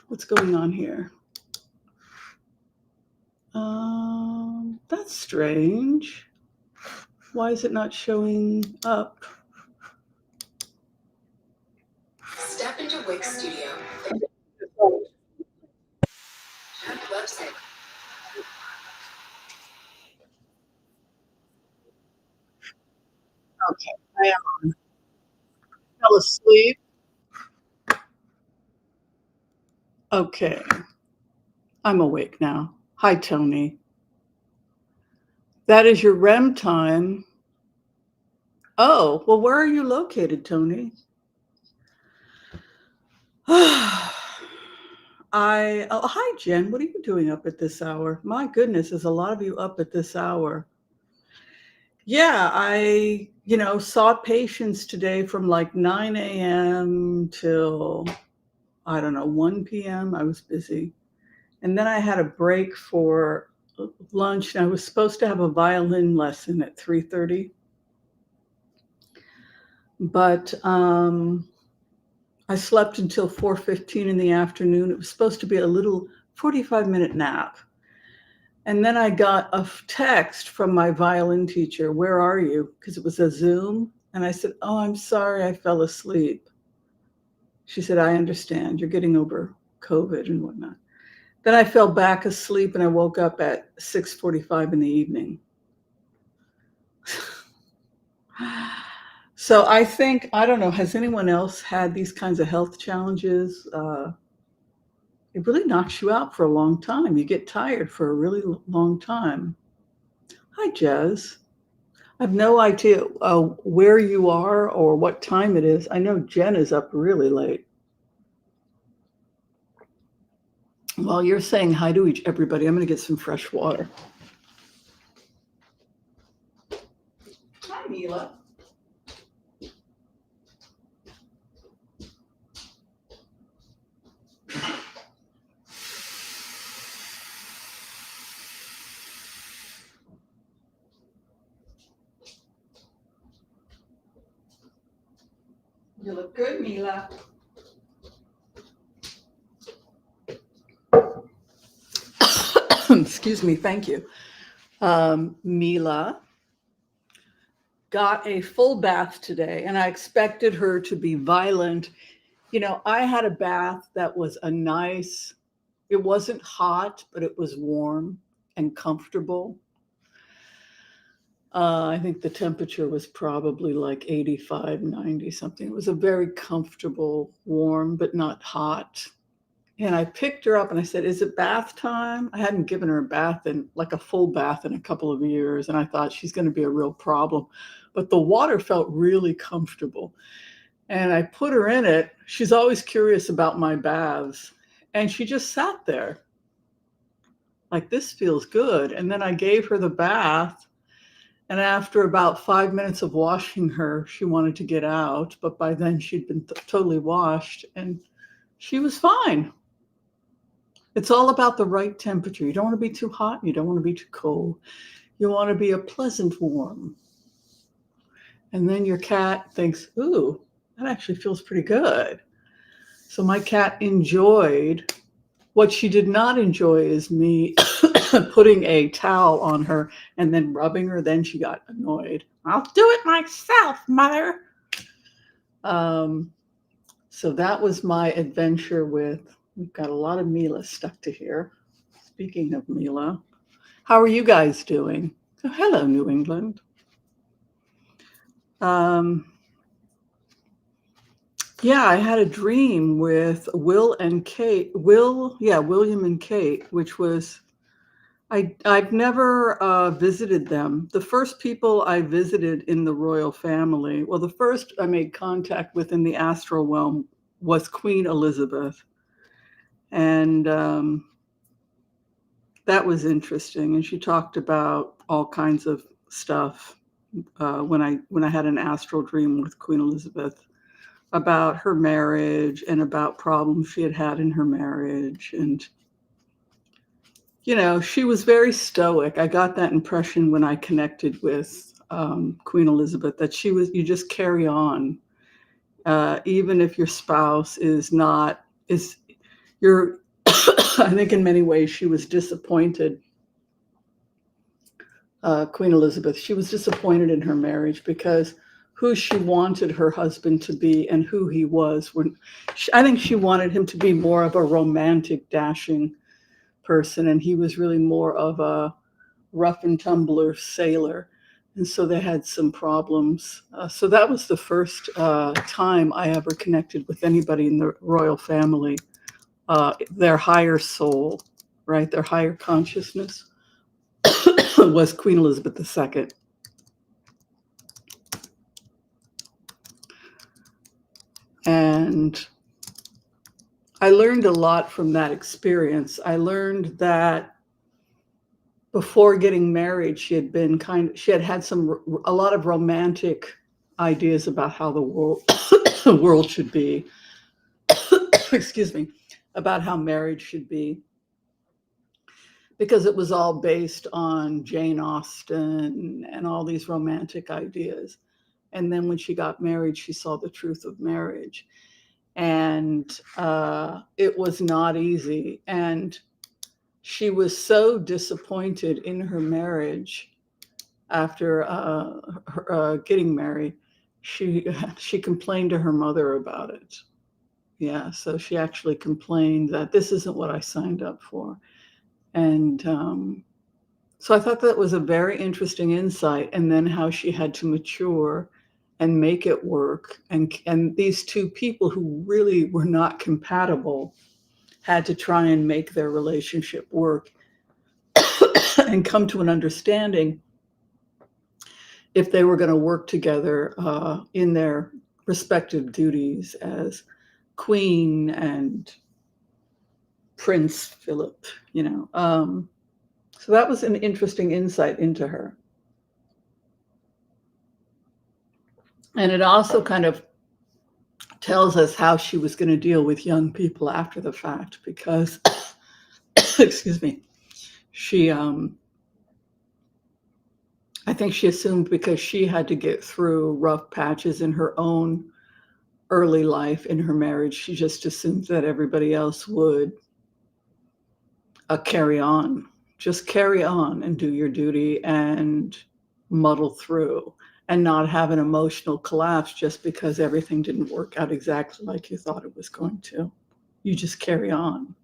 What's going on here? That's strange. Why is it not showing up? Step into Wix Studio. Check website. Okay, I fell asleep. Okay, I'm awake now. Hi, Tony. That is your REM time. Oh, well, where are you located, Tony? Hi, Jen. What are you doing up at this hour? My goodness, there's a lot of you up at this hour. Yeah, I saw patients today from like 9 a.m. till, I don't know, 1 p.m. I was busy. And then I had a break for lunch, and I was supposed to have a violin lesson at 3:30. But I slept until 4:15 in the afternoon. It was supposed to be a little 45-minute nap. And then I got a text from my violin teacher, "Where are you?" Because it was a Zoom. And I said, "Oh, I'm sorry, I fell asleep." She said, "I understand. You're getting over COVID and whatnot." Then I fell back asleep and I woke up at 6:45 in the evening. So I think, I don't know, has anyone else had these kinds of health challenges? It really knocks you out for a long time. You get tired for a really long time. Hi, Jez. I have no idea where you are or what time it is. I know Jen is up really late. While you're saying hi to everybody, I'm going to get some fresh water. Hi, Mila. You look good, Mila. Excuse me, thank you. Mila got a full bath today, and I expected her to be violent. I had a bath that was it wasn't hot, but it was warm and comfortable. I think the temperature was probably like 85, 90 something. It was a very comfortable, warm, but not hot. And I picked her up and I said, "Is it bath time?" I hadn't given her a bath like a full bath in a couple of years. And I thought she's going to be a real problem. But the water felt really comfortable. And I put her in it. She's always curious about my baths. And she just sat there like, "This feels good." And then I gave her the bath. And after about 5 minutes of washing her, she wanted to get out. But by then she'd been totally washed and she was fine. It's all about the right temperature. You don't want to be too hot. You don't want to be too cold. You want to be a pleasant warm. And then your cat thinks, "Ooh, that actually feels pretty good." So my cat enjoyed. What she did not enjoy is me putting a towel on her and then rubbing her. Then she got annoyed. "I'll do it myself, mother." So that was my adventure with, we've got a lot of Mila stuck to here. Speaking of Mila, how are you guys doing? Oh, hello, New England. Yeah, I had a dream with Will and Kate. William and Kate, which was, I've never visited them. The first people I visited in the royal family, well, the first I made contact with in the astral realm was Queen Elizabeth. And that was interesting. And she talked about all kinds of stuff when I had an astral dream with Queen Elizabeth about her marriage and about problems she had in her marriage. And, she was very stoic. I got that impression when I connected with Queen Elizabeth, that you just carry on. Even if your spouse is you're, I think in many ways she was disappointed. Queen Elizabeth, she was disappointed in her marriage because who she wanted her husband to be and who he was. I think she wanted him to be more of a romantic, dashing person, and he was really more of a rough and tumbler sailor. And so they had some problems. So that was the first time I ever connected with anybody in the royal family, their higher soul, right? Their higher consciousness was Queen Elizabeth II. And I learned a lot from that experience. I learned that before getting married, she had had a lot of romantic ideas about how the world should be. Excuse me, about how marriage should be, because it was all based on Jane Austen and all these romantic ideas. And then when she got married, she saw the truth of marriage. And it was not easy. And she was so disappointed in her marriage after getting married. She complained to her mother about it. Yeah, so she actually complained that this isn't what I signed up for. And so I thought that was a very interesting insight. And then how she had to mature and make it work. And these two people who really were not compatible had to try and make their relationship work and come to an understanding if they were going to work together in their respective duties as Queen and Prince Philip, So that was an interesting insight into her. And it also kind of tells us how she was going to deal with young people after the fact, because, excuse me, I think she assumed because she had to get through rough patches in her own early life in her marriage, she just assumed that everybody else would carry on. Just carry on and do your duty and muddle through and not have an emotional collapse just because everything didn't work out exactly like you thought it was going to. You just carry on.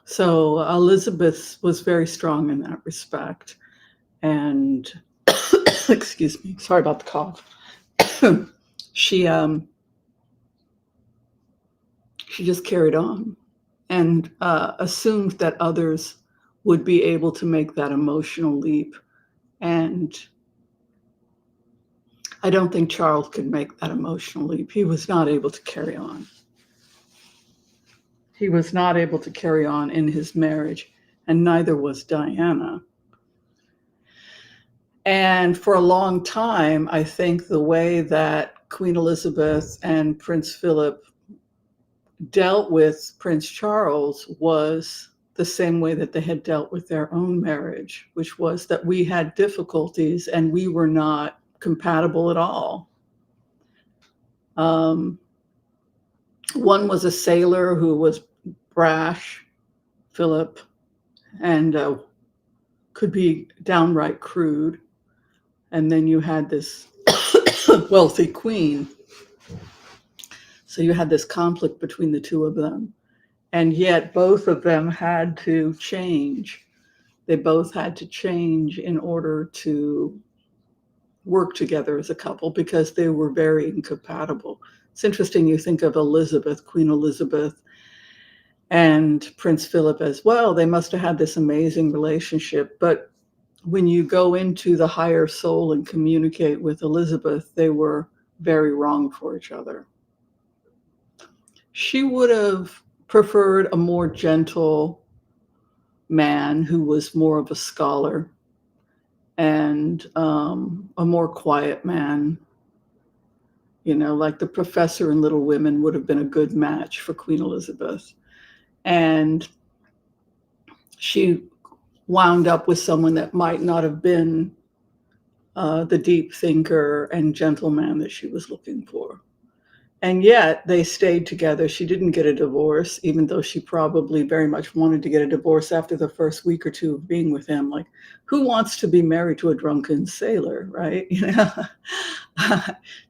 So Elizabeth was very strong in that respect. And excuse me, sorry about the cough. She just carried on and assumed that others would be able to make that emotional leap. And I don't think Charles could make that emotional leap. He was not able to carry on. He was not able to carry on in his marriage, and neither was Diana. And for a long time, I think the way that Queen Elizabeth and Prince Philip dealt with Prince Charles was the same way that they had dealt with their own marriage, which was that we had difficulties and we were not compatible at all. One was a sailor who was brash, Philip, and could be downright crude. And then you had this wealthy queen. So you had this conflict between the two of them. And yet both of them had to change. They both had to change in order to work together as a couple because they were very incompatible. It's interesting, you think of Elizabeth, Queen Elizabeth, and Prince Philip as well. They must have had this amazing relationship. But when you go into the higher soul and communicate with Elizabeth, they were very wrong for each other. She would have preferred a more gentle man who was more of a scholar and a more quiet man. Like the professor in Little Women would have been a good match for Queen Elizabeth. And she wound up with someone that might not have been the deep thinker and gentleman that she was looking for. And yet they stayed together. She didn't get a divorce, even though she probably very much wanted to get a divorce after the first week or two of being with him. Like, who wants to be married to a drunken sailor, right?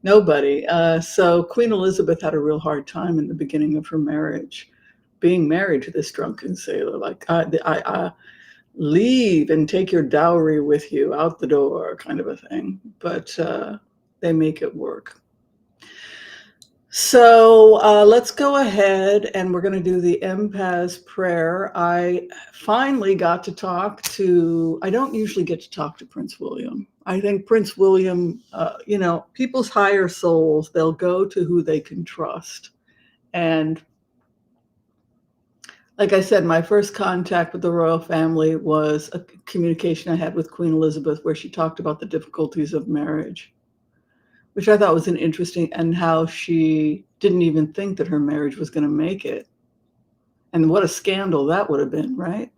Nobody. So Queen Elizabeth had a real hard time in the beginning of her marriage, being married to this drunken sailor. Like, I leave and take your dowry with you out the door, kind of a thing. But they make it work. So let's go ahead and we're going to do the empath's prayer. I finally got to talk to, I don't usually get to talk to Prince William. I think Prince William, people's higher souls, they'll go to who they can trust. And like I said, my first contact with the royal family was a communication I had with Queen Elizabeth where she talked about the difficulties of marriage, which I thought was an interesting, and how she didn't even think that her marriage was going to make it. And what a scandal that would have been, right?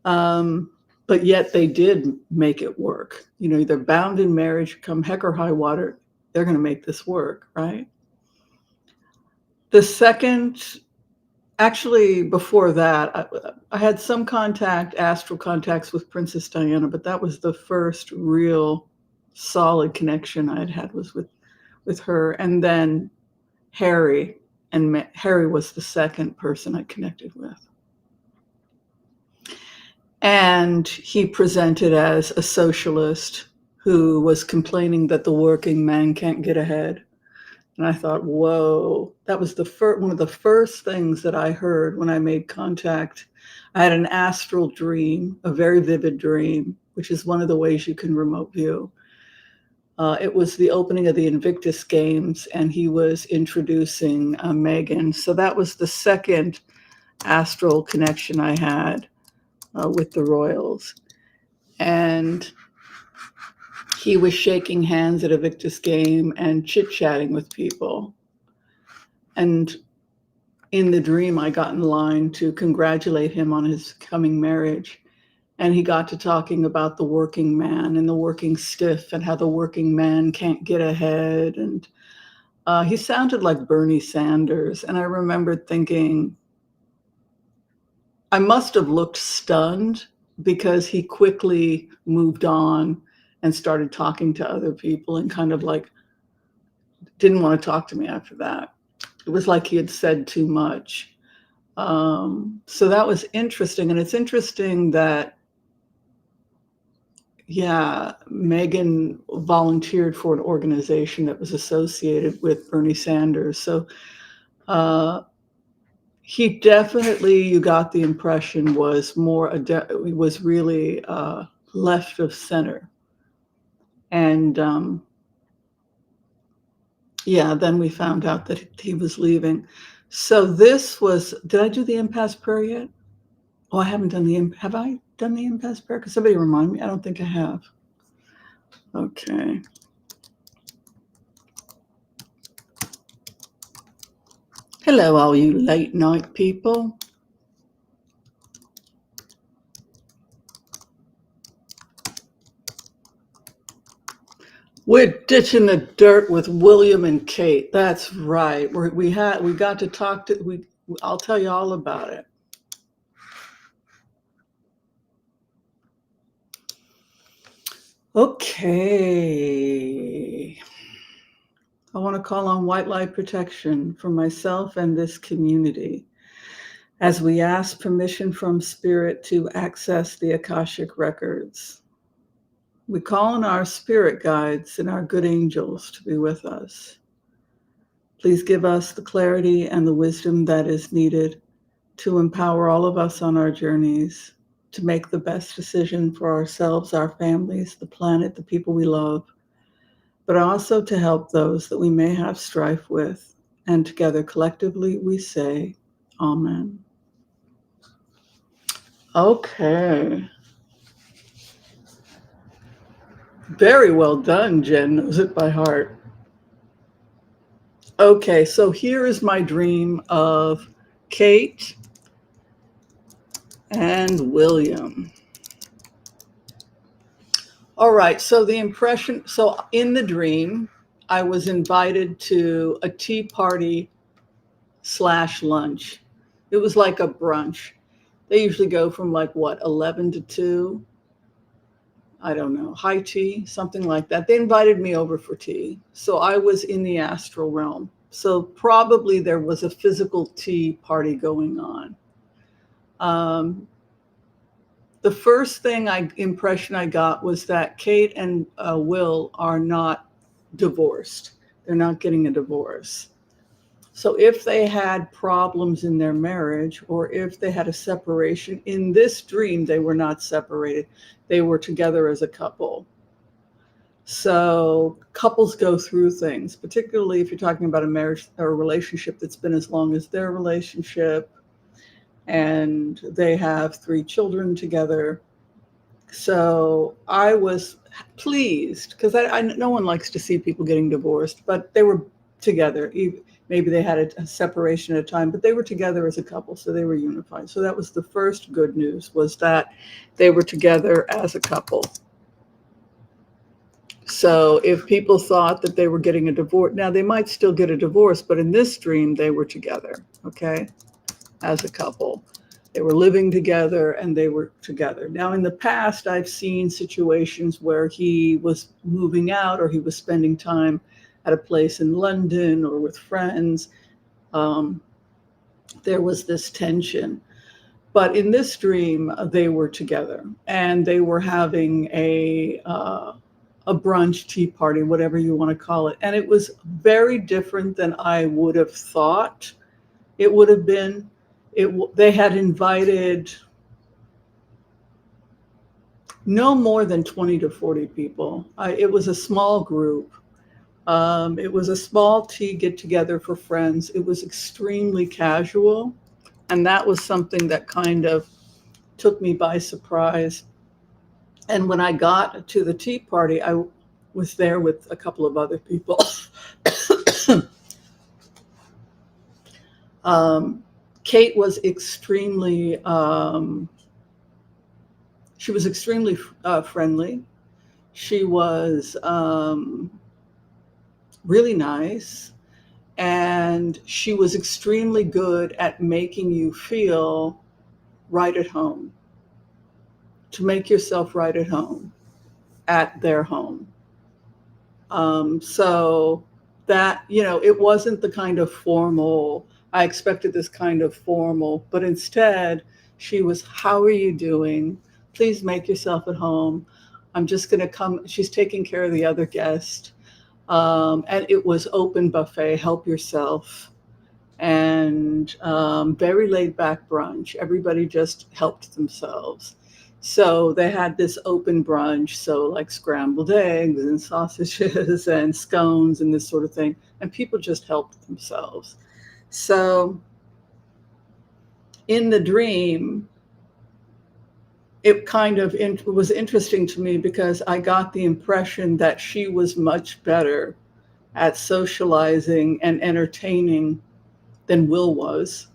But yet they did make it work. They're bound in marriage, come heck or high water, they're going to make this work, right? The second, actually before that, I had some astral contacts with Princess Diana, but that was the first real solid connection I'd had was with her. And then Harry, and Harry was the second person I connected with. And he presented as a socialist who was complaining that the working man can't get ahead. And I thought, whoa, that was one of the first things that I heard when I made contact. I had an astral dream, a very vivid dream, which is one of the ways you can remote view. It was the opening of the Invictus Games, and he was introducing Meghan. So that was the second astral connection I had with the royals. And he was shaking hands at a Invictus game and chit-chatting with people. And in the dream, I got in line to congratulate him on his coming marriage. And he got to talking about the working man and the working stiff and how the working man can't get ahead. And he sounded like Bernie Sanders. And I remembered thinking, I must have looked stunned because he quickly moved on and started talking to other people and kind of like didn't want to talk to me after that. It was like he had said too much. So that was interesting. And it's interesting that Meghan volunteered for an organization that was associated with Bernie Sanders. So he definitely, you got the impression, was was really left of center. And then we found out that he was leaving. So this was, did I do the empath's prayer yet? Oh, I haven't done have I done the empath's prayer? Could somebody remind me? I don't think I have. Okay. Hello, all you late night people. We're ditching the dirt with William and Kate. That's right. We got to talk to, I'll tell you all about it. Okay. I want to call on white light protection for myself and this community as we ask permission from Spirit to access the Akashic records. We call on our spirit guides and our good angels to be with us. Please give us the clarity and the wisdom that is needed to empower all of us on our journeys to make the best decision for ourselves, our families, the planet, the people we love, but also to help those that we may have strife with. And together, collectively, we say, Amen. Okay. Very well done, Jen knows it by heart. Okay, so here is my dream of Kate and William. All right, so so in the dream, I was invited to a tea party / lunch. It was like a brunch. They usually go from like what, 11 to 2? I don't know, high tea, something like that. They invited me over for tea. So I was in the astral realm. So probably there was a physical tea party going on. Um, the first impression I got was that Kate and Will are not divorced. They're not getting a divorce. So if they had problems in their marriage, or if they had a separation, in this dream, they were not separated. They were together as a couple. So couples go through things, particularly if you're talking about a marriage or a relationship that's been as long as their relationship, and they have 3 children together. So I was pleased because no one likes to see people getting divorced, but they were together. Maybe they had a separation at a time, but they were together as a couple, so they were unified. So that was the first good news, was that they were together as a couple. So if people thought that they were getting a divorce, now they might still get a divorce, but in this dream, they were together, okay, as a couple. They were living together and they were together. Now, in the past, I've seen situations where he was moving out or he was spending time at a place in London or with friends. There was this tension. But in this dream, they were together and they were having a brunch, tea party, whatever you want to call it. And it was very different than I would have thought it would have been. They had invited no more than 20 to 40 people. It was a small group. It was a small tea get together for friends. It was extremely casual. And that was something that kind of took me by surprise. And when I got to the tea party, I was there with a couple of other people. Kate was extremely friendly. She was really nice, and she was extremely good at making you feel right at home, to make yourself right at home at their home. So that, it wasn't the kind of formal, I expected this kind of formal, but instead she was, how are you doing? Please make yourself at home. I'm just going to come. She's taking care of the other guest. And it was open buffet, help yourself. And very laid back brunch. Everybody just helped themselves. So they had this open brunch, so like scrambled eggs and sausages and scones and this sort of thing. And people just helped themselves. So in the dream, it kind of was interesting to me because I got the impression that she was much better at socializing and entertaining than Will was.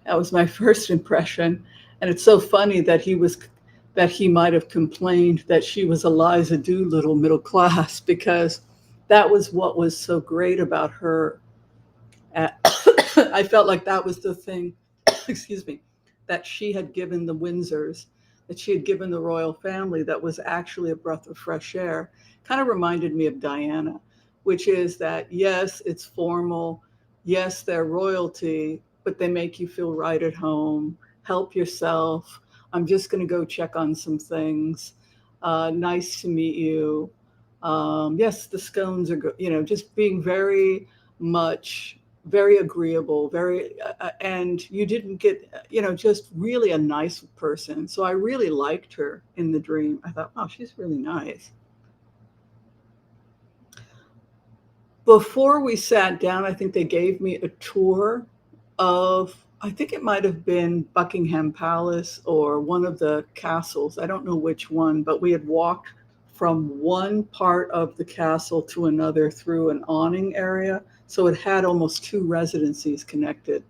That was my first impression. And it's so funny that he might have complained that she was Eliza Doolittle middle class, because that was what was so great about her. I felt like that was the thing, excuse me, that she had given the Windsors, that she had given the royal family, that was actually a breath of fresh air. Kind of reminded me of Diana, which is that, yes, it's formal. Yes, they're royalty, but they make you feel right at home. Help yourself. I'm just going to go check on some things. Nice to meet you. Yes, the scones are good. Just being very much, very agreeable, and you didn't get, just really a nice person. So I really liked her in the dream. I thought, wow, she's really nice. Before we sat down, I think they gave me a tour of, I think it might have been Buckingham Palace or one of the castles. I don't know which one, but we had walked from one part of the castle to another through an awning area. So it had almost 2 residencies connected.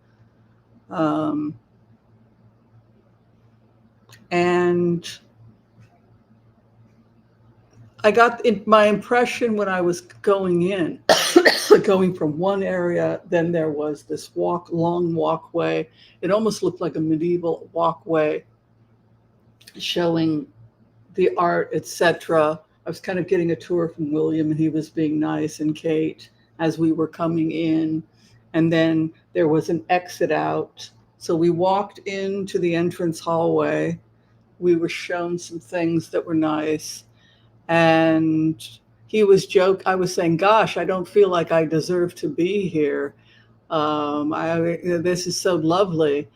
And I got my impression when I was going in, going from one area, then there was this long walkway. It almost looked like a medieval walkway showing the art, etc. I was kind of getting a tour from William, and he was being nice, and Kate as we were coming in. And then there was an exit out. So we walked into the entrance hallway. We were shown some things that were nice. And I was saying, gosh, I don't feel like I deserve to be here. This is so lovely.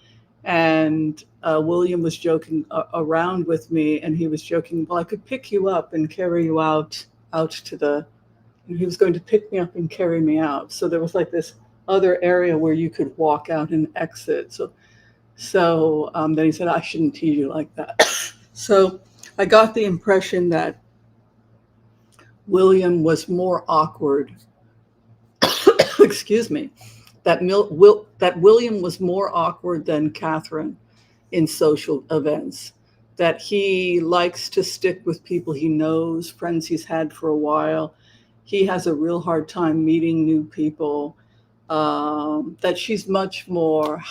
And William was joking around with me, and he was joking, well, I could pick you up and carry you out to the, and he was going to pick me up and carry me out. So there was like this other area where you could walk out and exit. So then he said, I shouldn't tease you like that. So I got the impression that William was more awkward. Excuse me. That William was more awkward than Catherine in social events. That he likes to stick with people he knows, friends he's had for a while. He has a real hard time meeting new people. That she's much more,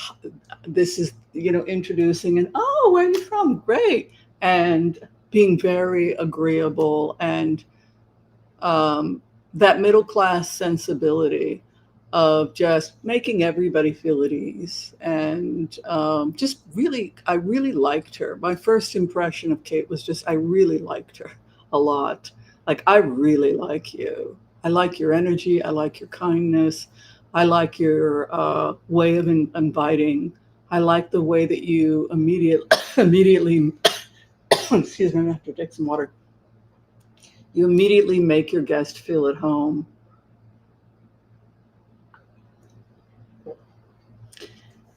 this is, introducing and, oh, where are you from? Great. And being very agreeable, and that middle class sensibility of just making everybody feel at ease. And just really, I really liked her. My first impression of Kate was just, I really liked her a lot. Like, I really like you. I like your energy. I like your kindness. I like your way of inviting. I like the way that you immediately, excuse me, I'm gonna have to take some water. You immediately make your guest feel at home.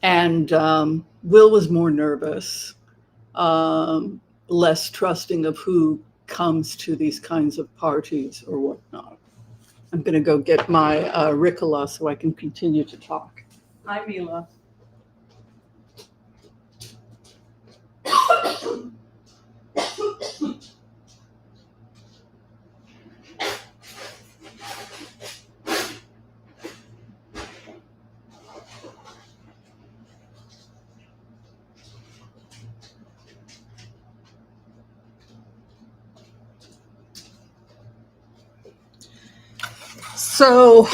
And Will was more nervous, less trusting of who comes to these kinds of parties or whatnot. I'm going to go get my Ricola so I can continue to talk. Hi, Mila. So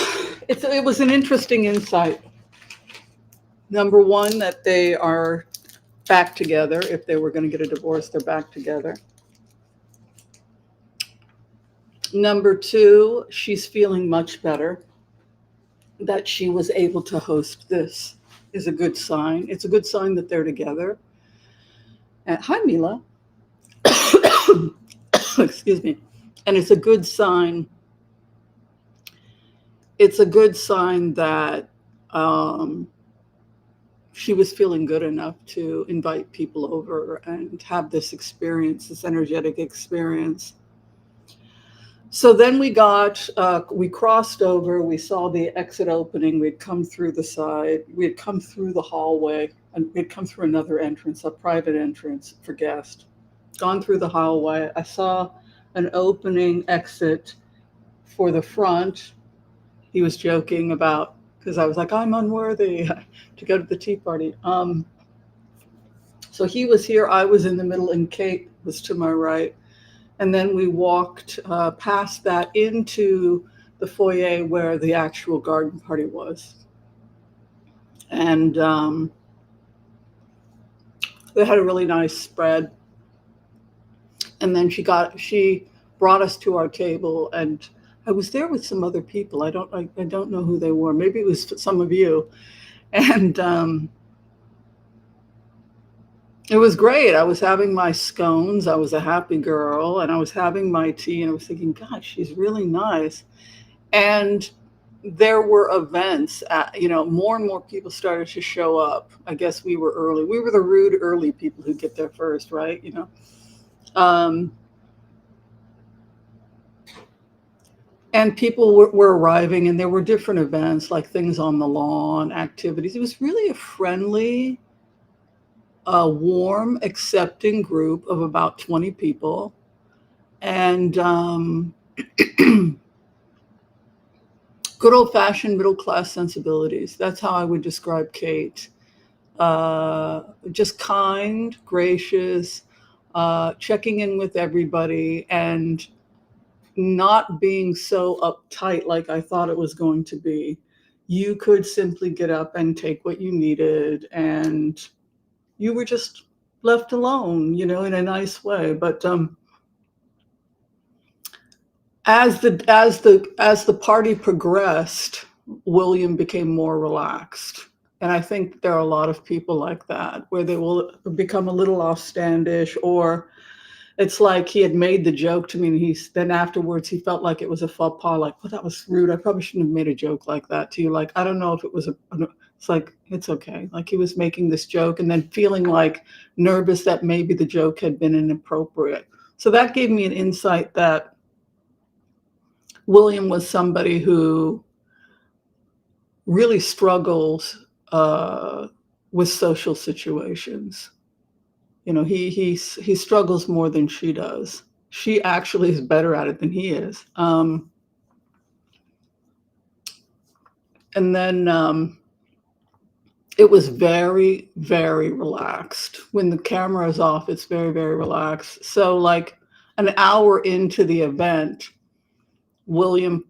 it was an interesting insight. Number one, that they are back together. If they were going to get a divorce, they're back together. Number two, she's feeling much better. That she was able to host this is a good sign. It's a good sign that they're together. Hi, Mila. Excuse me. And it's a good sign. It's a good sign that she was feeling good enough to invite people over and have this experience, this energetic experience. So then we crossed over, we saw the exit opening, we'd come through the side, we had come through the hallway, and we'd come through another entrance, a private entrance for guests. Gone through the hallway, I saw an opening exit for the front. He was joking about, because I was like, I'm unworthy to go to the tea party. So he was here, I was in the middle, and Kate was to my right. And then we walked past that into the foyer where the actual garden party was. And they had a really nice spread. And then she brought us to our table, and I was there with some other people. I don't know who they were. Maybe it was some of you. And it was great. I was having my scones. I was a happy girl, and I was having my tea, and I was thinking, gosh, she's really nice. And there were events, more and more people started to show up. I guess we were early. We were the rude early people who get there first, right? And people were arriving, and there were different events, like things on the lawn, activities. It was really a friendly, warm, accepting group of about 20 people. And good old-fashioned middle-class sensibilities. That's how I would describe Kate. Just kind, gracious, checking in with everybody, and not being so uptight like I thought it was going to be. You could simply get up and take what you needed, and you were just left alone, in a nice way. But as the party progressed, William became more relaxed. And I think there are a lot of people like that, where they will become a little offstandish, or it's like he had made the joke to me, and then afterwards he felt like it was a faux pas, like, well, that was rude. I probably shouldn't have made a joke like that to you. Like, I don't know if it was it's like, it's okay. Like, he was making this joke and then feeling like nervous that maybe the joke had been inappropriate. So that gave me an insight that William was somebody who really struggles with social situations. He struggles more than she does. She actually is better at it than he is. And then it was very, very relaxed. When the camera is off, it's very, very relaxed. So like an hour into the event, William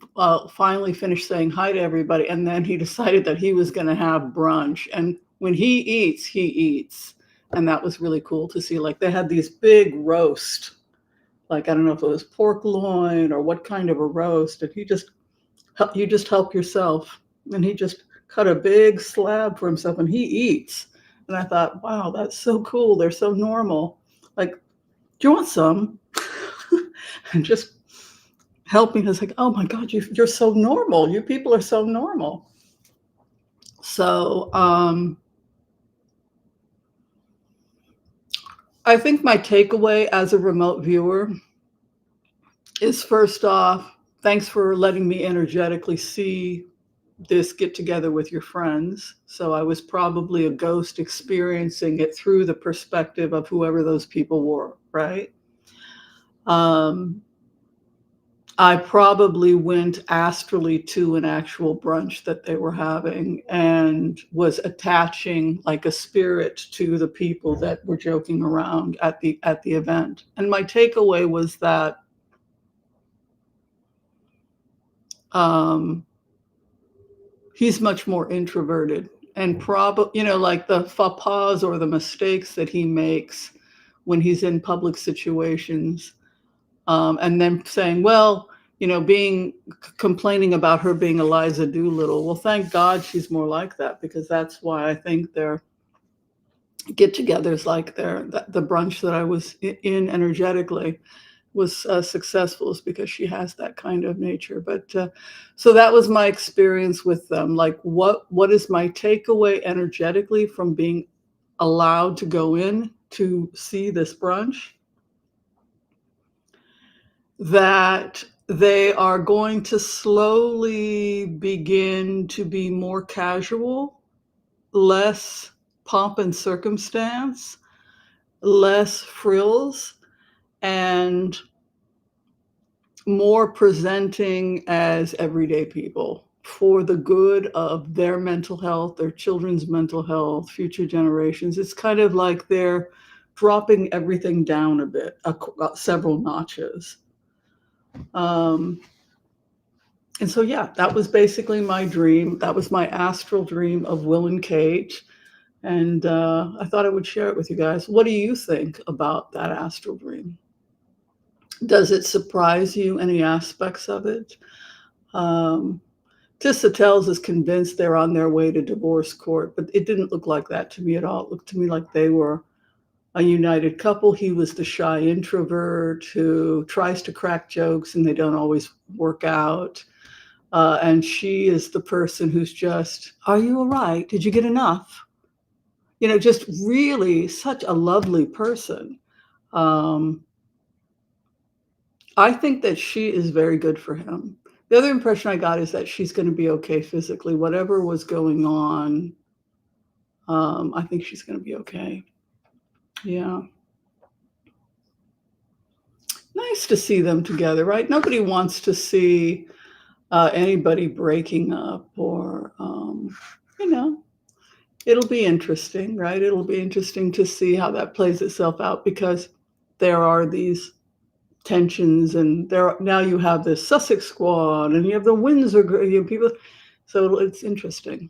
finally finished saying hi to everybody, and then he decided that he was going to have brunch. And when he eats, he eats. And that was really cool to see. Like, they had these big roast, like, I don't know if it was pork loin or what kind of a roast, and you just help yourself. And he just cut a big slab for himself, and he eats. And I thought, wow, that's so cool. They're so normal. Like, do you want some? And just helping us, like, oh my God, you're so normal. You people are so normal. So I think my takeaway as a remote viewer is, first off, thanks for letting me energetically see this get together with your friends. So I was probably a ghost experiencing it through the perspective of whoever those people were, right? I probably went astrally to an actual brunch that they were having, and was attaching like a spirit to the people that were joking around at the event. And my takeaway was that he's much more introverted, and probably, like the faux pas or the mistakes that he makes when he's in public situations, and then saying, well, complaining about her being Eliza Doolittle. Well, thank God she's more like that, because that's why I think their get-togethers, like the brunch that I was in energetically, was successful, is because she has that kind of nature. But so that was my experience with them. Like, what is my takeaway energetically from being allowed to go in to see this brunch? That they are going to slowly begin to be more casual, less pomp and circumstance, less frills, and more presenting as everyday people for the good of their mental health, their children's mental health, future generations. It's kind of like they're dropping everything down a bit, several notches. And so, yeah, that was basically my dream. That was my astral dream of Will and Kate. And I thought I would share it with you guys. What do you think about that astral dream? Does it surprise you, any aspects of it? Tissa Tells is convinced they're on their way to divorce court, but it didn't look like that to me at all. It looked to me like they were a united couple. He was the shy introvert who tries to crack jokes and they don't always work out. And she is the person who's just, are you all right? Did you get enough? Just really such a lovely person. I think that she is very good for him. The other impression I got is that she's going to be okay physically. Whatever was going on, I think she's going to be okay. Yeah. nice to see them together, right? Nobody wants to see anybody breaking up or, you know, it'll be interesting, right? It'll be interesting to see how that plays itself out because there are these tensions and now you have the Sussex squad and you have the Windsor, you have people. So it's interesting.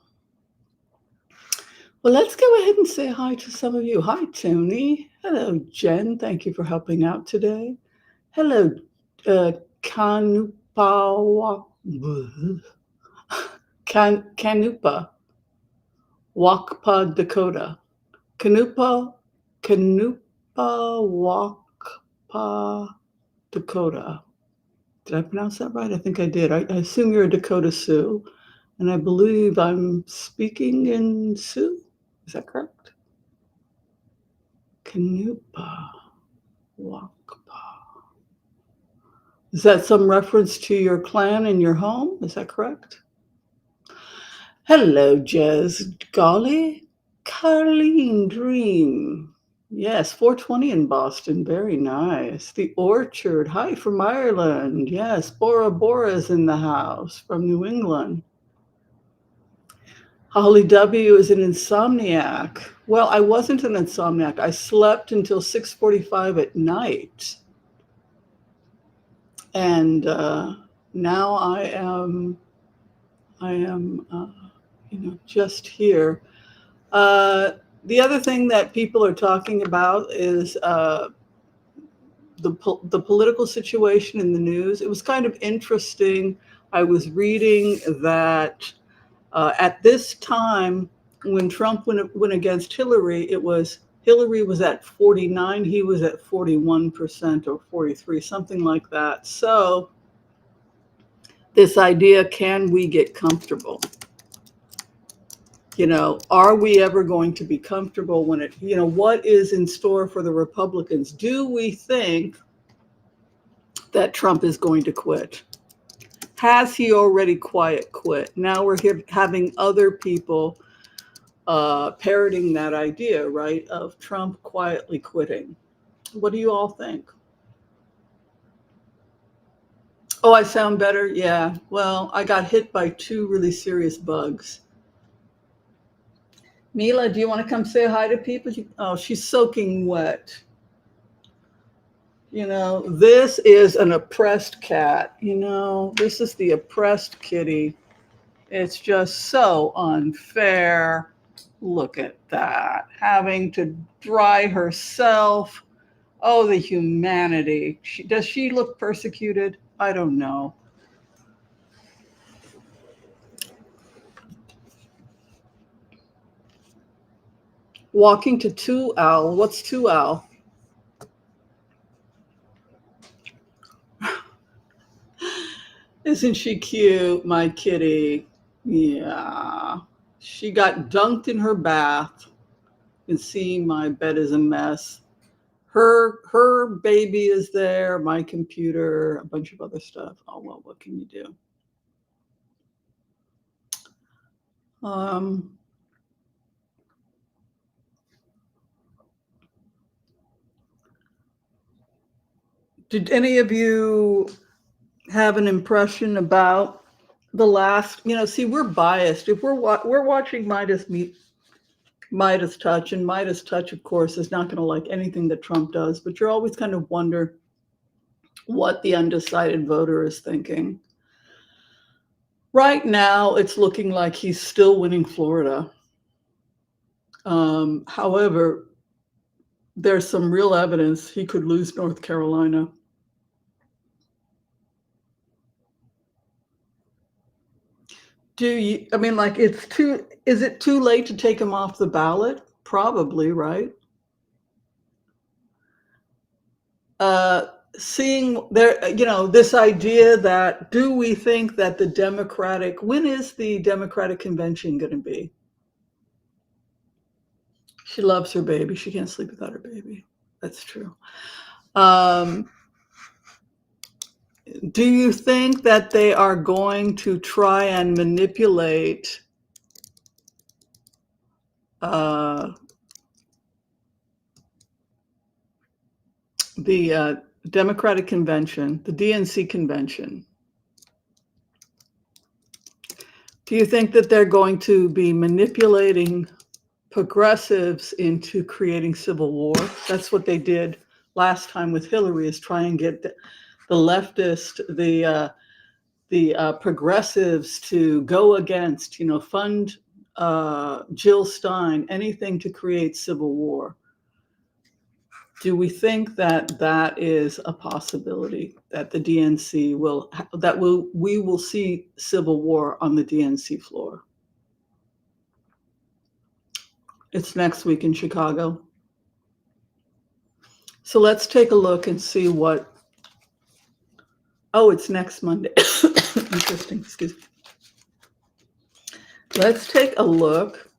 Well, let's go ahead and say hi to some of you. Hi, Tony. Hello, Jen. Thank you for helping out today. Hello, Kanupa, Kanupa, Wakpa, Dakota. Kanupa, Wakpa, Dakota. Did I pronounce that right? I think I did. I assume you're a Dakota Sioux, and I believe I'm speaking in Sioux. Is that correct? Kanupa, Wakpa. Is that some reference to your clan and your home? Is that correct? Hello, Jez. Golly. Carleen Dream. Yes, 420 in Boston. Very nice. The Orchard. Hi from Ireland. Yes, Bora Bora's in the house from New England. Holly W. is an insomniac. Well, I wasn't an insomniac. I slept until 6:45 at night. And now I am just here. The other thing that people are talking about is the political situation in the news. It was kind of interesting. I was reading that at this time, when Trump went against Hillary, Hillary was at 49, he was at 41% or 43, something like that. So this idea, can we get comfortable? Are we ever going to be comfortable when what is in store for the Republicans? Do we think that Trump is going to quit? Has he already quit? Now we're having other people parroting that idea, right, of Trump quietly quitting. What do you all think? Oh, I sound better? Yeah. Well, I got hit by 2 really serious bugs. Mila, do you want to come say hi to people? Oh, she's soaking wet. This is an oppressed cat. This is the oppressed kitty. It's just so unfair. Look at that. Having to dry herself. Oh, the humanity. Does she look persecuted? I don't know. Walking to 2 Owl. What's 2 Owl? Isn't she cute, my kitty? Yeah. She got dunked in her bath. You can see my bed is a mess. Her baby is there, my computer, a bunch of other stuff. Oh, well, what can you do? Did any of you have an impression about the last, see, we're biased. If we're watching Midas Touch, and Midas Touch, of course, is not going to like anything that Trump does, but you're always kind of wonder what the undecided voter is thinking. Right now, it's looking like he's still winning Florida. However, there's some real evidence he could lose North Carolina. Is it too late to take him off the ballot? Probably, right? Seeing there, this idea that, do we think that when is the Democratic convention going to be? She loves her baby. She can't sleep without her baby. That's true. Do you think that they are going to try and manipulate the Democratic convention, the DNC convention. Do you think that they're going to be manipulating progressives into creating civil war? That's what they did last time with Hillary, is try and get the leftist, the progressives to go against, fund Jill Stein, anything to create civil war. Do we think that that is a possibility, that the DNC we will see civil war on the DNC floor? It's next week in Chicago. So let's take a look and see what. Oh, it's next Monday. Interesting. Excuse me. Let's take a look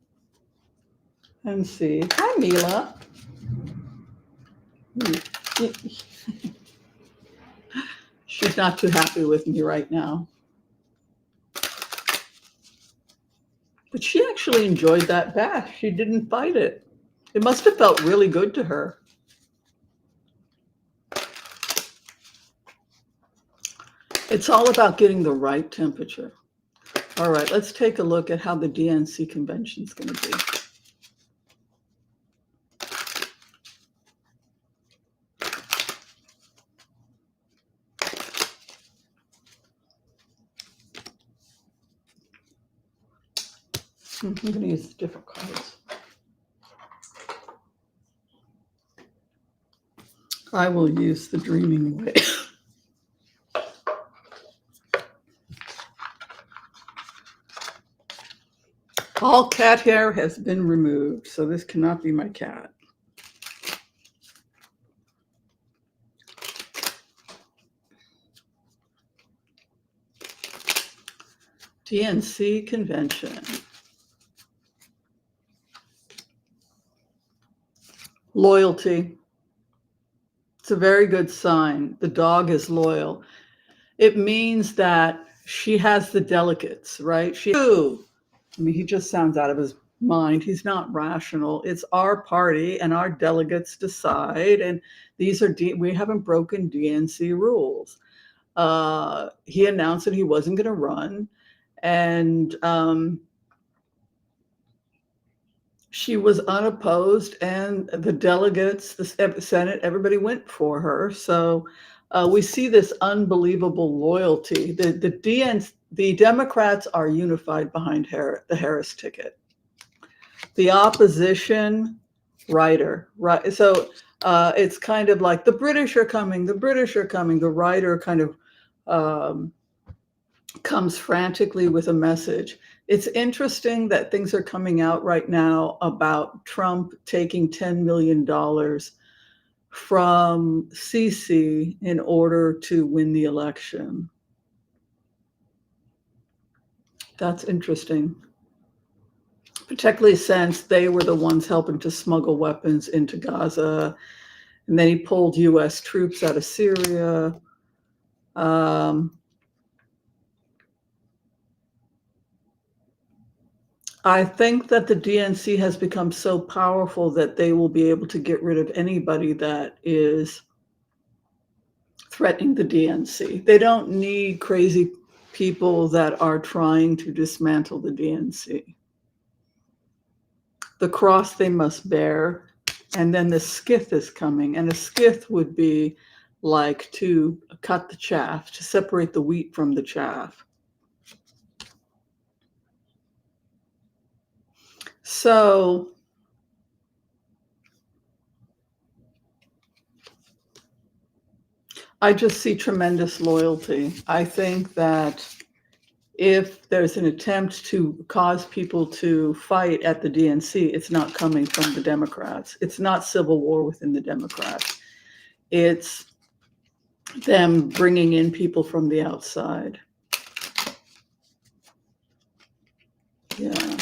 and see. Hi, Mila. She's not too happy with me right now. But she actually enjoyed that bath. She didn't fight it. It must have felt really good to her. It's all about getting the right temperature. All right, let's take a look at how the DNC convention is going to be. I'm going to use different cards. I will use the Dreaming Way. All cat hair has been removed, so this cannot be my cat. DNC convention. Loyalty. It's a very good sign. The dog is loyal. It means that she has the delegates, right? He just sounds out of his mind. He's not rational. It's our party and our delegates decide. And we haven't broken DNC rules. He announced that he wasn't going to run. And she was unopposed, and the delegates, the Senate, everybody went for her. So we see this unbelievable loyalty. The Democrats are unified behind the Harris ticket. The opposition, writer, right? So it's kind of like the British are coming, the British are coming. The writer kind of comes frantically with a message. It's interesting that things are coming out right now about Trump taking $10 million from Sisi in order to win the election. That's interesting, particularly since they were the ones helping to smuggle weapons into Gaza. And then he pulled US troops out of Syria. I think that the DNC has become so powerful that they will be able to get rid of anybody that is threatening the DNC. They don't need crazy people that are trying to dismantle the DNC. The cross they must bear, and then the skith is coming. And a skith would be like to cut the chaff, to separate the wheat from the chaff. So I just see tremendous loyalty. I think that if there's an attempt to cause people to fight at the DNC, it's not coming from the Democrats. It's not civil war within the Democrats. It's them bringing in people from the outside. Yeah.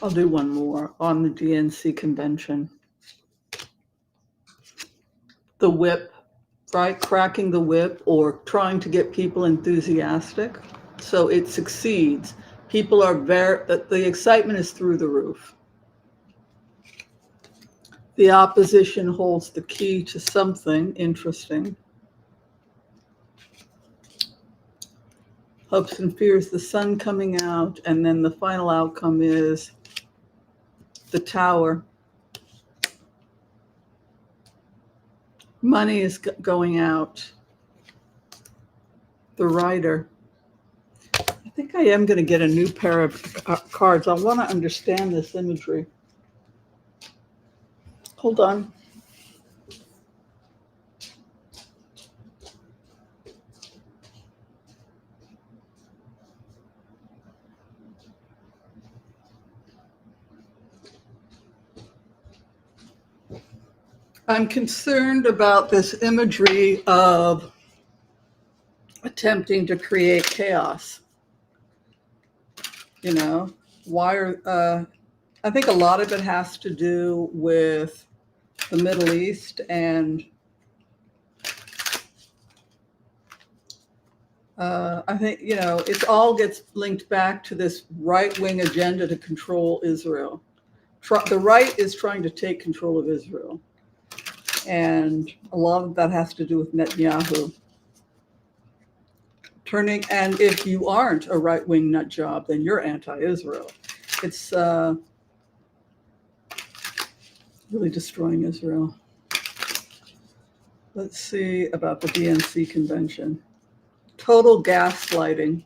I'll do one more on the DNC convention. The whip, right? Cracking the whip or trying to get people enthusiastic. So it succeeds. People are the excitement is through the roof. The opposition holds the key to something interesting. Hopes and fears, the sun coming out, and then the final outcome is the tower. Money is going out. The writer. I think I am going to get a new pair of cards. I want to understand this imagery. Hold on. I'm concerned about this imagery of attempting to create chaos. You know, I think a lot of it has to do with the Middle East, and I think, it all gets linked back to this right-wing agenda to control Israel. The right is trying to take control of Israel. And a lot of that has to do with Netanyahu. And if you aren't a right-wing nut job, then you're anti-Israel. It's really destroying Israel. Let's see about the DNC convention. Total gaslighting.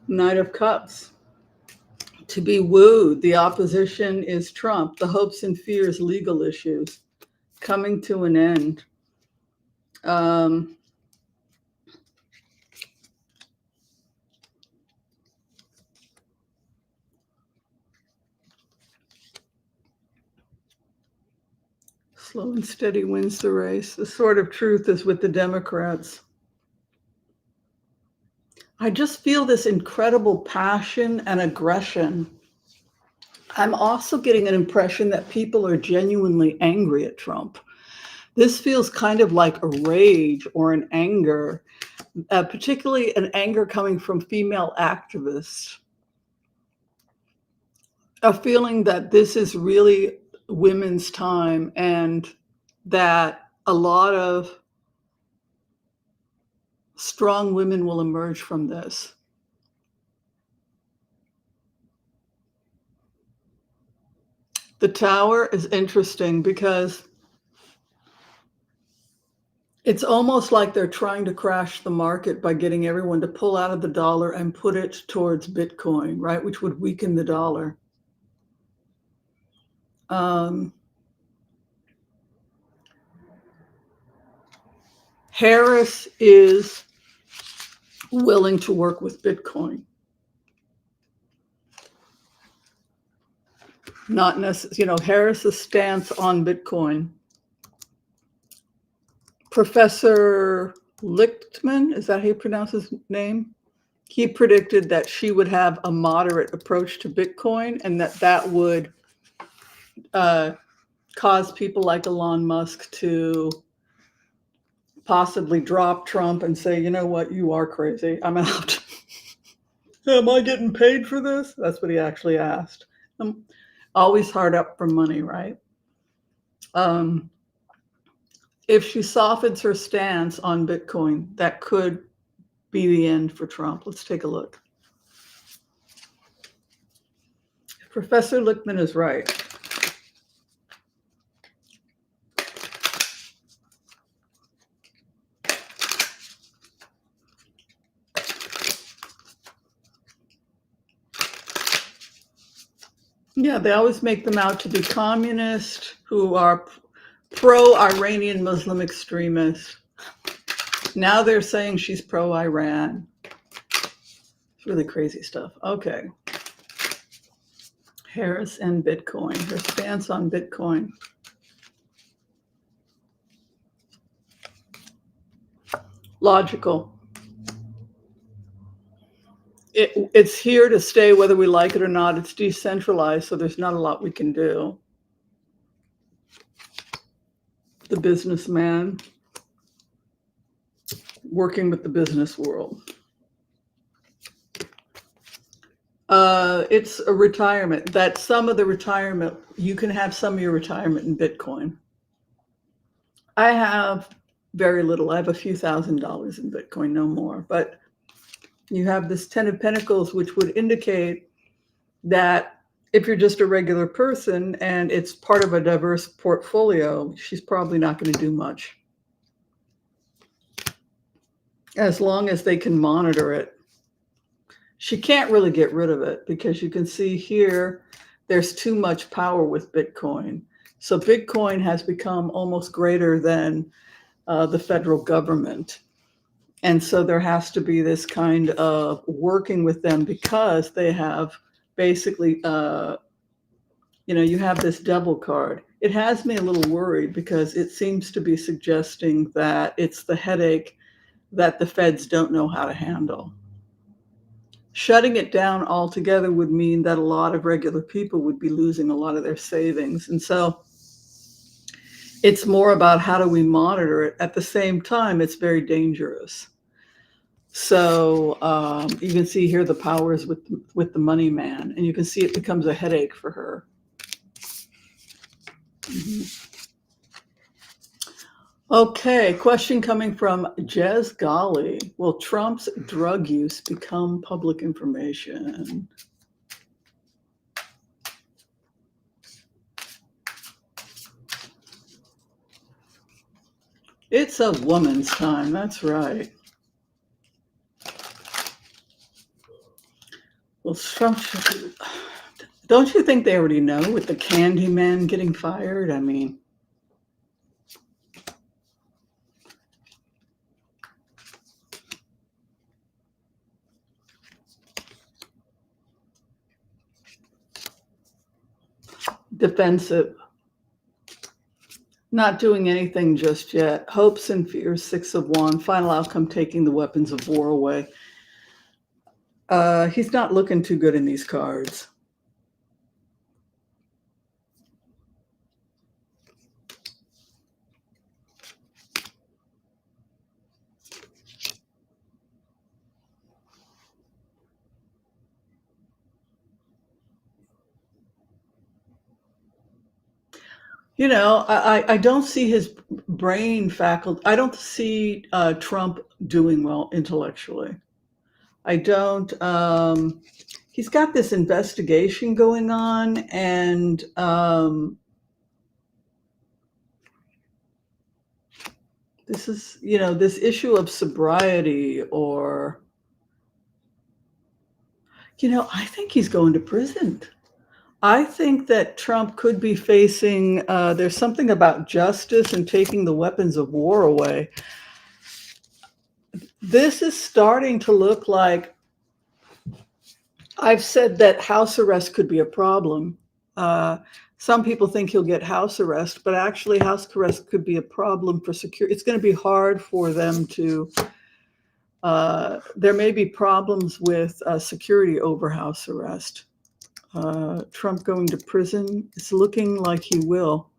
Knight of Cups. To be wooed, the opposition is Trump. The hopes and fears, legal issues. Coming to an end. Slow and steady wins the race. The sword of truth is with the Democrats. I just feel this incredible passion and aggression. I'm also getting an impression that people are genuinely angry at Trump. This feels kind of like a rage or an anger, particularly an anger coming from female activists. A feeling that this is really women's time and that a lot of strong women will emerge from this. The tower is interesting because it's almost like they're trying to crash the market by getting everyone to pull out of the dollar and put it towards Bitcoin, right? Which would weaken the dollar. Harris is willing to work with Bitcoin. Not necessarily, Harris's stance on Bitcoin. Professor Lichtman, is that how you pronounce his name? He predicted that she would have a moderate approach to Bitcoin and that would cause people like Elon Musk to possibly drop Trump and say, you know what, you are crazy. I'm out. Am I getting paid for this? That's what he actually asked. I'm always hard up for money, right? If she softens her stance on Bitcoin, that could be the end for Trump. Let's take a look. Professor Lichtman is right. Yeah, they always make them out to be communist, who are pro-Iranian Muslim extremists. Now they're saying she's pro-Iran. It's really crazy stuff. Okay. Harris and Bitcoin, her stance on Bitcoin. Logical. It's here to stay whether we like it or not. It's decentralized, so there's not a lot we can do. the businessman working with the business world. It's a retirement. That some of the retirement, you can have some of your retirement in Bitcoin. I have very little. I have a few $1,000s in Bitcoin, no more. But you have this 10 of Pentacles, which would indicate that if you're just a regular person and it's part of a diverse portfolio, she's probably not going to do much. As long as they can monitor it. She can't really get rid of it because you can see here, there's too much power with Bitcoin. So Bitcoin has become almost greater than the federal government. And so there has to be this kind of working with them because they have basically, you have this devil card. It has me a little worried because it seems to be suggesting that it's the headache that the feds don't know how to handle. Shutting it down altogether would mean that a lot of regular people would be losing a lot of their savings. And so it's more about how do we monitor it. At the same time, it's very dangerous. So you can see here the powers with the money man, and you can see it becomes a headache for her. Okay, question coming from Jez Golly. Will Trump's drug use become public information? It's a woman's time, that's right. Well, Trump, don't you think they already know with the candy man getting fired? I mean, defensive. Not doing anything just yet. Hopes and fears, 6 of Wands. Final outcome, taking the weapons of war away. He's not looking too good in these cards. I don't see his brain faculty. I don't see Trump doing well intellectually. I don't. He's got this investigation going on, and this is, this issue of sobriety, or, I think he's going to prison. I think that Trump could be facing, there's something about justice and taking the weapons of war away. This is starting to look like, I've said that house arrest could be a problem. Some people think he'll get house arrest, but actually house arrest could be a problem for security. It's going to be hard for them to, there may be problems with security over house arrest. Trump going to prison, it's looking like he will.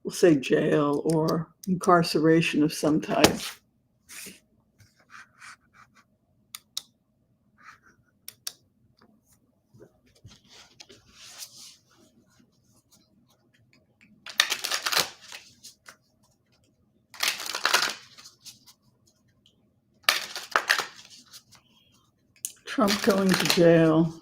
We'll say jail or incarceration of some type. Trump going to jail.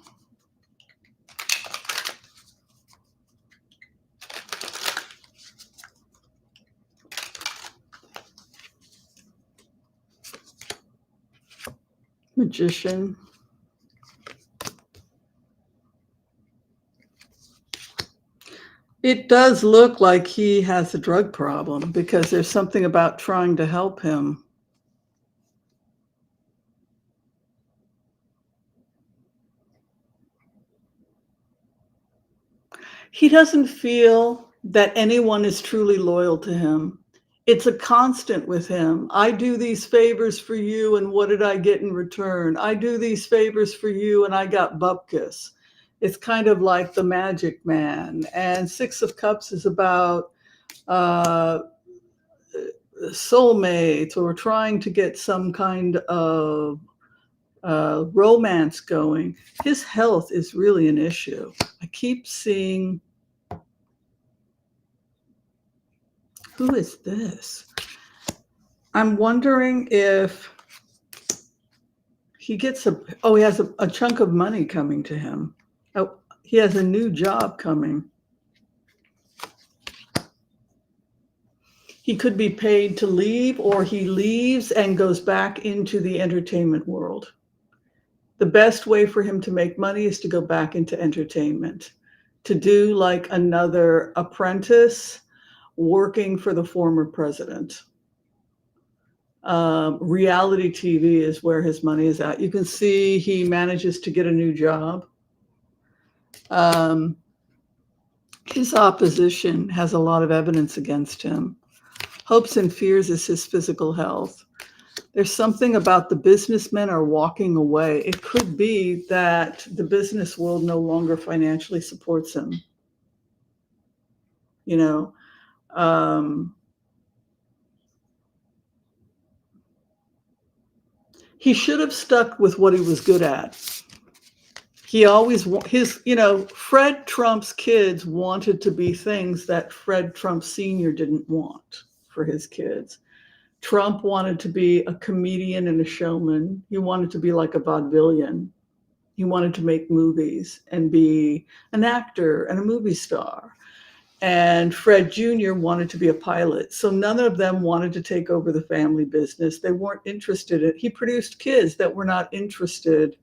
Magician. It does look like he has a drug problem because there's something about trying to help him. He doesn't feel that anyone is truly loyal to him. It's a constant with him. I do these favors for you, and what did I get in return? I do these favors for you, and I got bupkis. It's kind of like the magic man. And 6 of Cups is about soulmates or trying to get some kind of romance going, his health is really an issue. I keep seeing, who is this? I'm wondering if he gets he has a chunk of money coming to him. Oh, he has a new job coming. He could be paid to leave, or he leaves and goes back into the entertainment world. The best way for him to make money is to go back into entertainment, to do like another Apprentice working for the former president. Reality TV is where his money is at. You can see he manages to get a new job. His opposition has a lot of evidence against him. Hopes and fears is his physical health. There's something about the businessmen are walking away. It could be that the business world no longer financially supports him. You know, he should have stuck with what he was good at. He always, Fred Trump's kids wanted to be things that Fred Trump Sr. didn't want for his kids. Trump wanted to be a comedian and a showman. He wanted to be like a vaudevillian. He wanted to make movies and be an actor and a movie star. And Fred Jr. wanted to be a pilot. So none of them wanted to take over the family business. They weren't interested in it. He produced kids that were not interested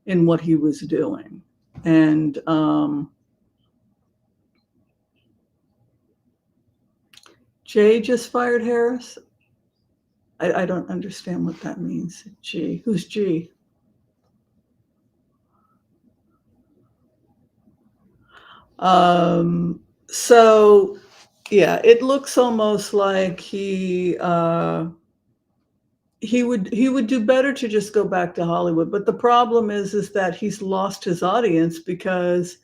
in what he was doing. And Jay just fired Harris. I don't understand what that means. G. Who's G? So yeah, it looks almost like he would do better to just go back to Hollywood. But the problem is that he's lost his audience because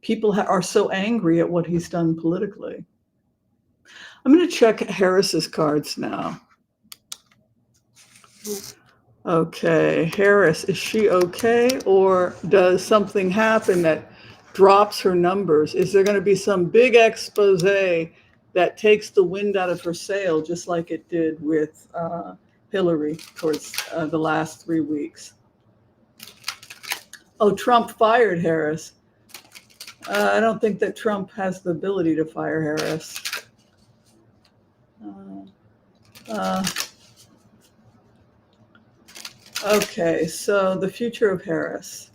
people are so angry at what he's done politically. I'm going to check Harris's cards now. Okay, Harris, is she okay, or does something happen that drops her numbers? Is there going to be some big expose that takes the wind out of her sail, just like it did with Hillary towards the last 3 weeks? Oh, Trump fired Harris. I don't think that Trump has the ability to fire Harris. Okay, so the future of Harris.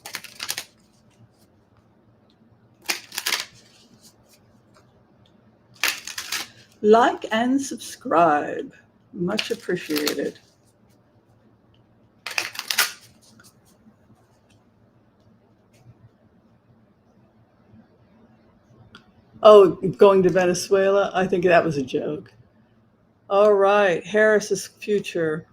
Like and subscribe. Much appreciated. Oh, going to Venezuela? I think that was a joke. All right, Harris's future.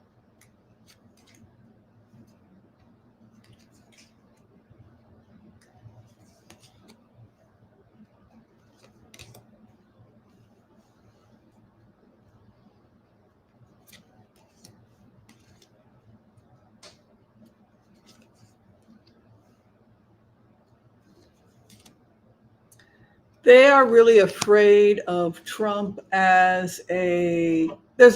They are really afraid of Trump there's a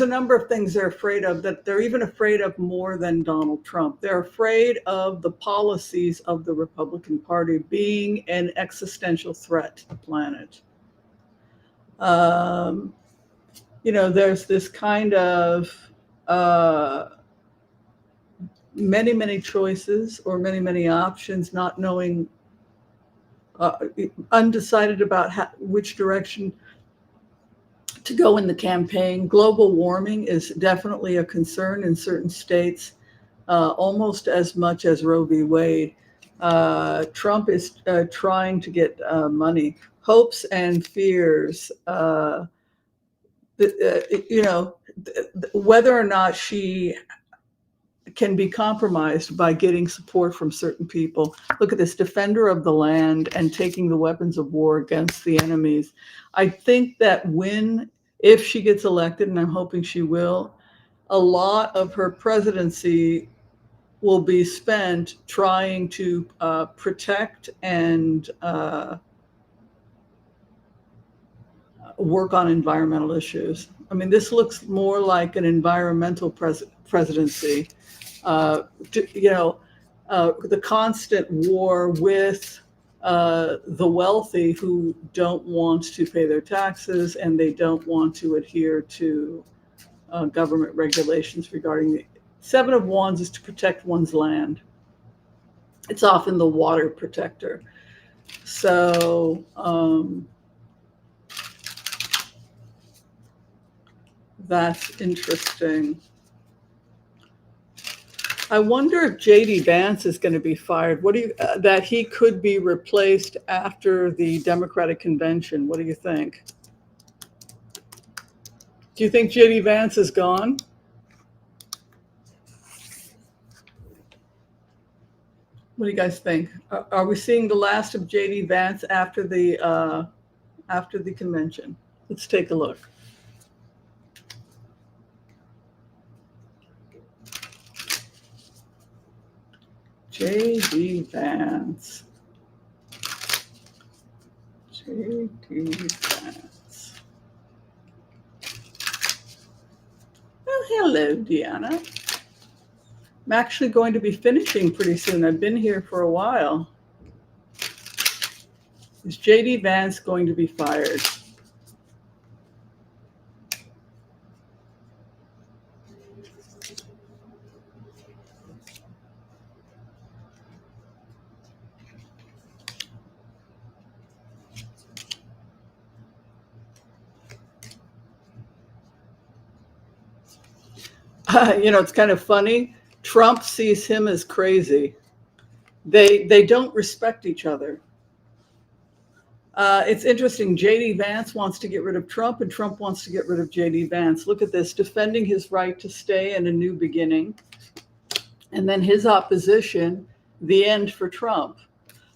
number of things they're afraid of that they're even afraid of more than Donald Trump. They're afraid of the policies of the Republican Party being an existential threat to the planet. There's this kind of many, many choices or many, many options, not knowing, undecided about which direction to go in the campaign. Global warming is definitely a concern in certain states, almost as much as Roe v. Wade. Trump is trying to get money. Hopes and fears. Whether or not she can be compromised by getting support from certain people. Look at this, defender of the land and taking the weapons of war against the enemies. I think that if she gets elected, and I'm hoping she will, a lot of her presidency will be spent trying to protect and work on environmental issues. I mean, this looks more like an environmental presidency. The constant war with the wealthy who don't want to pay their taxes and they don't want to adhere to government regulations regarding the Seven of Wands is to protect one's land. It's often the water protector. So that's interesting. I wonder if J.D. Vance is going to be fired. That he could be replaced after the Democratic convention. What do you think? Do you think J.D. Vance is gone? What do you guys think? Are we seeing the last of J.D. Vance after the convention? Let's take a look. J.D. Vance. J.D. Vance. Well, hello, Deanna. I'm actually going to be finishing pretty soon. I've been here for a while. Is J.D. Vance going to be fired? It's kind of funny. Trump sees him as crazy. They don't respect each other. It's interesting. J.D. Vance wants to get rid of Trump, and Trump wants to get rid of J.D. Vance. Look at this, defending his right to stay and a new beginning. And then his opposition, the end for Trump.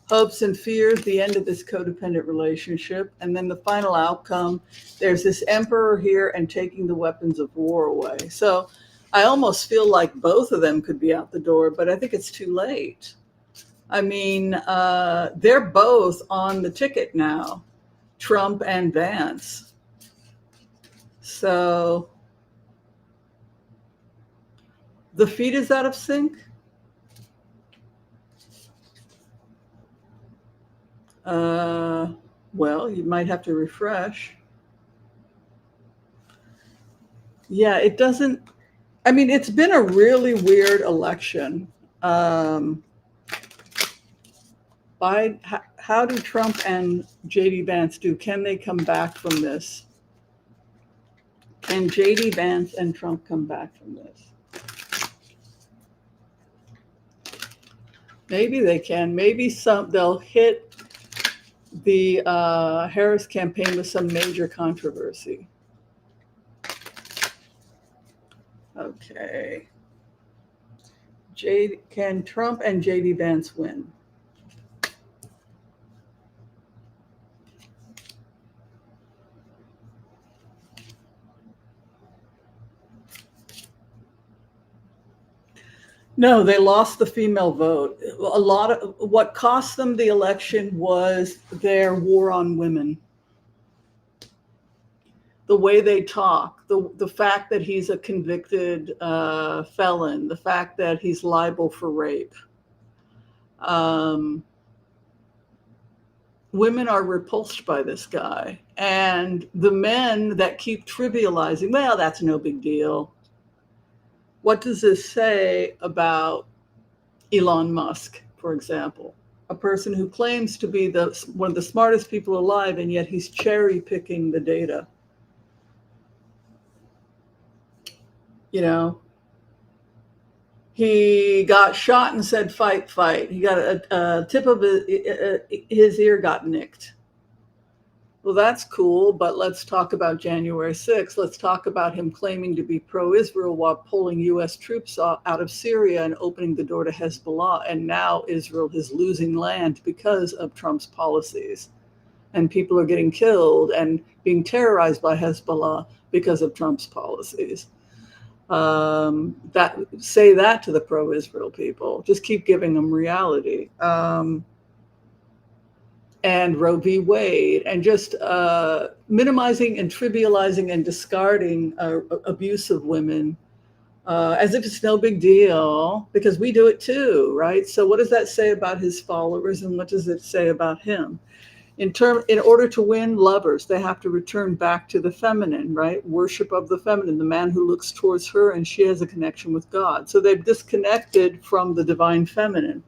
Hopes and fears, the end of this codependent relationship. And then the final outcome, there's this emperor here and taking the weapons of war away. So I almost feel like both of them could be out the door, but I think it's too late. I mean, they're both on the ticket now, Trump and Vance. So the feed is out of sync. Well, you might have to refresh. Yeah, it doesn't. I mean, it's been a really weird election. How do Trump and J.D. Vance do? Can they come back from this? Can J.D. Vance and Trump come back from this? Maybe they can. Maybe they'll hit the Harris campaign with some major controversy. Okay. Can Trump and J.D. Vance win? No, they lost the female vote. A lot of what cost them the election was their war on women. The way they talk, the fact that he's a convicted felon, the fact that he's liable for rape. Women are repulsed by this guy. And the men that keep trivializing, well, that's no big deal. What does this say about Elon Musk, for example? A person who claims to be one of the smartest people alive, and yet he's cherry picking the data. You know, he got shot and said, fight, fight. He got a tip of his ear got nicked. Well, that's cool, but let's talk about January 6th. Let's talk about him claiming to be pro-Israel while pulling U.S. troops out of Syria and opening the door to Hezbollah. And now Israel is losing land because of Trump's policies. And people are getting killed and being terrorized by Hezbollah because of Trump's policies. Say that to the pro-Israel people. Just keep giving them reality. And Roe v. Wade, and just minimizing and trivializing and discarding abuse of women as if it's no big deal, because we do it too, right? So what does that say about his followers, and what does it say about him? In order to win lovers, they have to return back to the feminine, right? Worship of the feminine, the man who looks towards her and she has a connection with God. So they've disconnected from the divine feminine.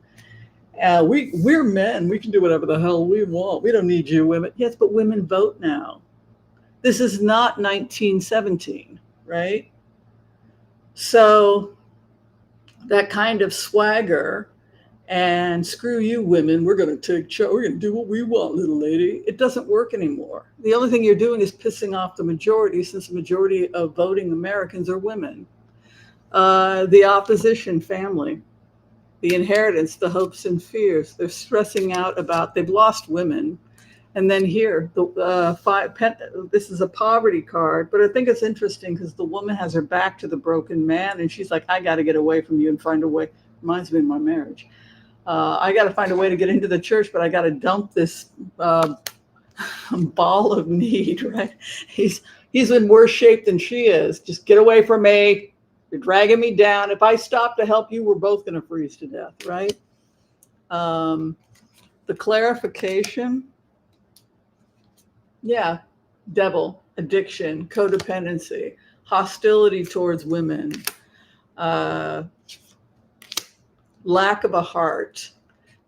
We're men. We can do whatever the hell we want. We don't need you women. Yes, but women vote now. This is not 1917, right? So that kind of swagger and screw you women, we're going to do what we want, little lady. It doesn't work anymore. The only thing you're doing is pissing off the majority, since the majority of voting Americans are women. The opposition family. The inheritance, the hopes and fears. They're stressing out about, they've lost women. And then here, this is a poverty card, but I think it's interesting because the woman has her back to the broken man, and she's like, I got to get away from you and find a way. Reminds me of my marriage. I got to find a way to get into the church, but I got to dump this ball of need, right? He's in worse shape than she is. Just get away from me. You're dragging me down. If I stop to help you, we're both going to freeze to death, right? The clarification. Yeah. Devil, addiction, codependency, hostility towards women, lack of a heart.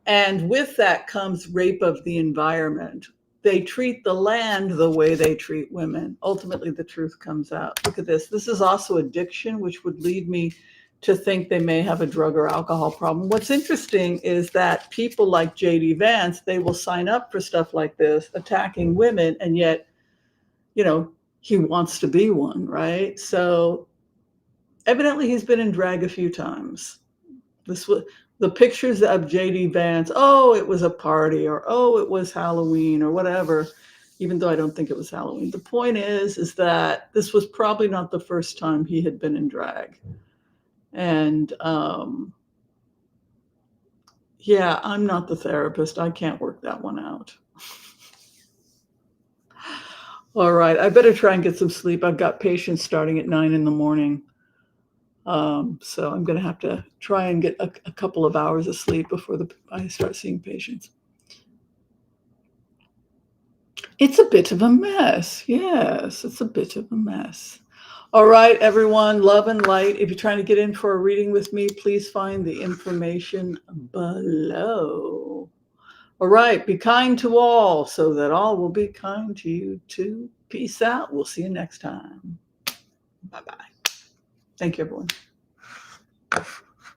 And with that comes rape of the environment. They treat the land the way they treat women. Ultimately, the truth comes out. Look at this. This is also addiction, which would lead me to think they may have a drug or alcohol problem. What's interesting is that people like J.D. Vance, they will sign up for stuff like this, attacking women, and yet, he wants to be one, right? So evidently he's been in drag a few times. The pictures of J.D. Vance, oh, it was a party, or oh, it was Halloween, or whatever, even though I don't think it was Halloween. The point is that this was probably not the first time he had been in drag. And yeah, I'm not the therapist. I can't work that one out. All right, I better try and get some sleep. I've got patients starting at 9 a.m. So I'm going to have to try and get a couple of hours of sleep before I start seeing patients. It's a bit of a mess. Yes, it's a bit of a mess. All right, everyone, love and light. If you're trying to get in for a reading with me, please find the information below. All right, be kind to all so that all will be kind to you too. Peace out. We'll see you next time. Bye-bye. Thank you, everyone.